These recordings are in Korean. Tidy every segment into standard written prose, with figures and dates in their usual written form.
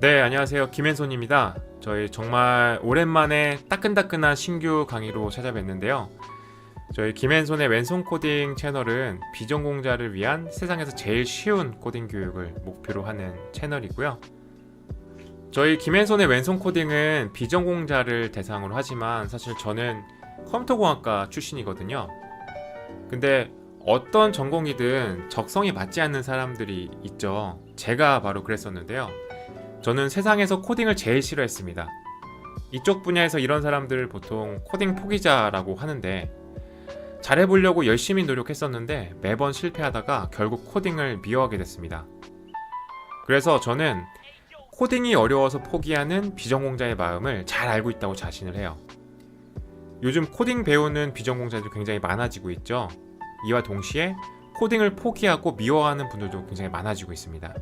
네, 안녕하세요. 김현손입니다. 저희 정말 오랜만에 따끈따끈한 신규 강의로 찾아뵙는데요. 저희 김현손의 왼손 코딩 채널은 비전공자를 위한 세상에서 제일 쉬운 코딩 교육을 목표로 하는 채널이고요. 저희 김현손의 왼손 코딩은 비전공자를 대상으로 하지만 사실 저는 컴퓨터공학과 출신이거든요. 근데 어떤 전공이든 적성이 맞지 않는 사람들이 있죠. 제가 바로 그랬었는데요. 저는 세상에서 코딩을 제일 싫어했습니다. 이쪽 분야에서 이런 사람들을 보통 코딩 포기자라고 하는데, 잘해보려고 열심히 노력했었는데 매번 실패하다가 결국 코딩을 미워하게 됐습니다. 그래서 저는 코딩이 어려워서 포기하는 비전공자의 마음을 잘 알고 있다고 자신을 해요. 요즘 코딩 배우는 비전공자들이 굉장히 많아지고 있죠. 이와 동시에 코딩을 포기하고 미워하는 분들도 굉장히 많아지고 있습니다.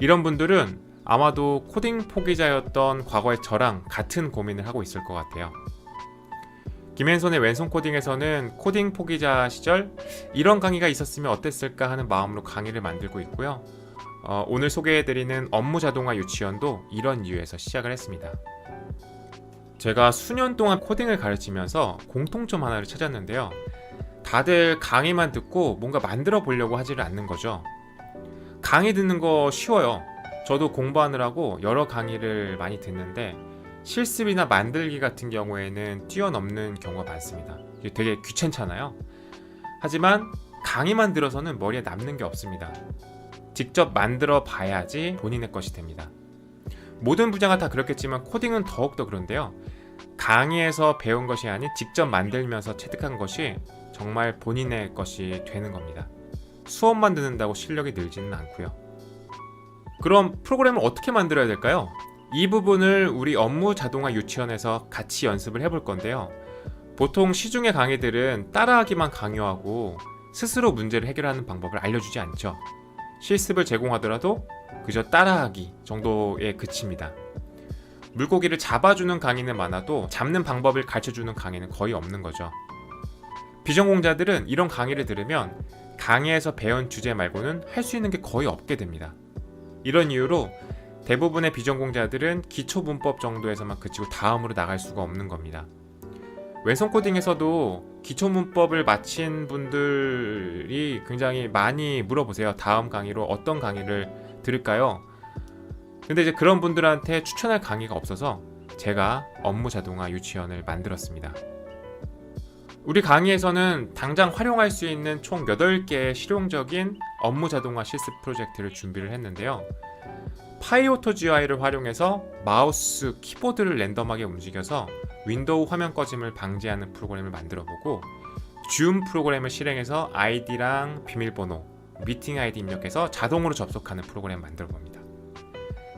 이런 분들은 아마도 코딩 포기자였던 과거의 저랑 같은 고민을 하고 있을 것 같아요. 김현손의 왼손 코딩에서는 코딩 포기자 시절 이런 강의가 있었으면 어땠을까 하는 마음으로 강의를 만들고 있고요. 오늘 소개해드리는 업무 자동화 유치원도 이런 이유에서 시작을 했습니다. 제가 수년 동안 코딩을 가르치면서 공통점 하나를 찾았는데요. 다들 강의만 듣고 뭔가 만들어 보려고 하지를 않는 거죠. 강의 듣는 거 쉬워요. 저도 공부하느라고 여러 강의를 많이 듣는데 실습이나 만들기 같은 경우에는 뛰어넘는 경우가 많습니다. 이게 되게 귀찮잖아요. 하지만 강의만 들어서는 머리에 남는 게 없습니다. 직접 만들어 봐야지 본인의 것이 됩니다. 모든 분야가 다 그렇겠지만 코딩은 더욱더 그런데요. 강의에서 배운 것이 아닌 직접 만들면서 체득한 것이 정말 본인의 것이 되는 겁니다. 수업만 듣는다고 실력이 늘지는 않고요. 그럼 프로그램을 어떻게 만들어야 될까요? 이 부분을 우리 업무 자동화 유치원에서 같이 연습을 해볼 건데요. 보통 시중의 강의들은 따라하기만 강요하고 스스로 문제를 해결하는 방법을 알려주지 않죠. 실습을 제공하더라도 그저 따라하기 정도에 그칩니다. 물고기를 잡아주는 강의는 많아도 잡는 방법을 가르쳐주는 강의는 거의 없는 거죠. 비전공자들은 이런 강의를 들으면 강의에서 배운 주제 말고는 할 수 있는 게 거의 없게 됩니다. 이런 이유로 대부분의 비전공자들은 기초 문법 정도에서만 그치고 다음으로 나갈 수가 없는 겁니다. 왼손 코딩에서도 기초 문법을 마친 분들이 굉장히 많이 물어보세요. 다음 강의로 어떤 강의를 들을까요? 근데 이제 그런 분들한테 추천할 강의가 없어서 제가 업무 자동화 유치원을 만들었습니다. 우리 강의에서는 당장 활용할 수 있는 총 8개의 실용적인 업무 자동화 실습 프로젝트를 준비를 했는데요. 파이오토 GUI를 활용해서 마우스, 키보드를 랜덤하게 움직여서 윈도우 화면 꺼짐을 방지하는 프로그램을 만들어보고, 줌 프로그램을 실행해서 아이디랑 비밀번호, 미팅 아이디 입력해서 자동으로 접속하는 프로그램을 만들어봅니다.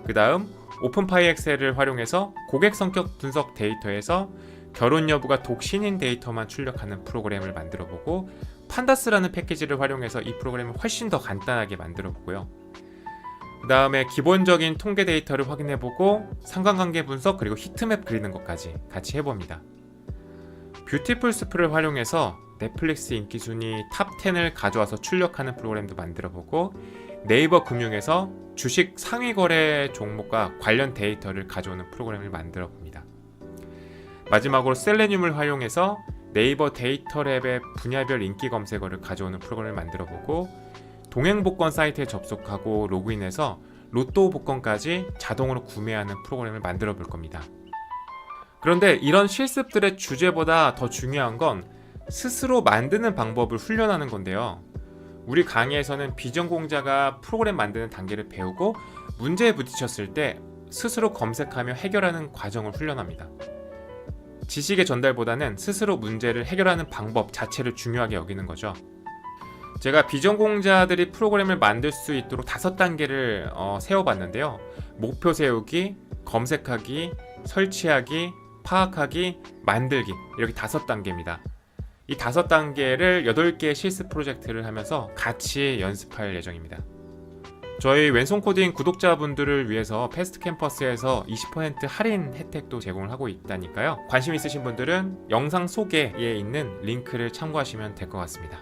그 다음 오픈파이 엑셀을 활용해서 고객 성격 분석 데이터에서 결혼 여부가 독신인 데이터만 출력하는 프로그램을 만들어보고, 판다스라는 패키지를 활용해서 이 프로그램을 훨씬 더 간단하게 만들어보고요. 그 다음에 기본적인 통계 데이터를 확인해보고 상관관계 분석 그리고 히트맵 그리는 것까지 같이 해봅니다. 뷰티풀 스프를 활용해서 넷플릭스 인기 순위 탑 10을 가져와서 출력하는 프로그램도 만들어보고, 네이버 금융에서 주식 상위 거래 종목과 관련 데이터를 가져오는 프로그램을 만들어봅니다. 마지막으로 셀레늄을 활용해서 네이버 데이터랩의 분야별 인기 검색어를 가져오는 프로그램을 만들어보고, 동행 복권 사이트에 접속하고 로그인해서 로또 복권까지 자동으로 구매하는 프로그램을 만들어 볼 겁니다. 그런데 이런 실습들의 주제보다 더 중요한 건 스스로 만드는 방법을 훈련하는 건데요. 우리 강의에서는 비전공자가 프로그램 만드는 단계를 배우고 문제에 부딪혔을 때 스스로 검색하며 해결하는 과정을 훈련합니다. 지식의 전달보다는 스스로 문제를 해결하는 방법 자체를 중요하게 여기는 거죠. 제가 비전공자들이 프로그램을 만들 수 있도록 5단계를 세워봤는데요. 목표 세우기, 검색하기, 설치하기, 파악하기, 만들기, 이렇게 5단계입니다. 이 5단계를 8개의 실습 프로젝트를 하면서 같이 연습할 예정입니다. 저희 왼손 코딩 구독자분들을 위해서 패스트 캠퍼스에서 20% 할인 혜택도 제공을 하고 있다니까요. 관심 있으신 분들은 영상 소개에 있는 링크를 참고하시면 될 것 같습니다.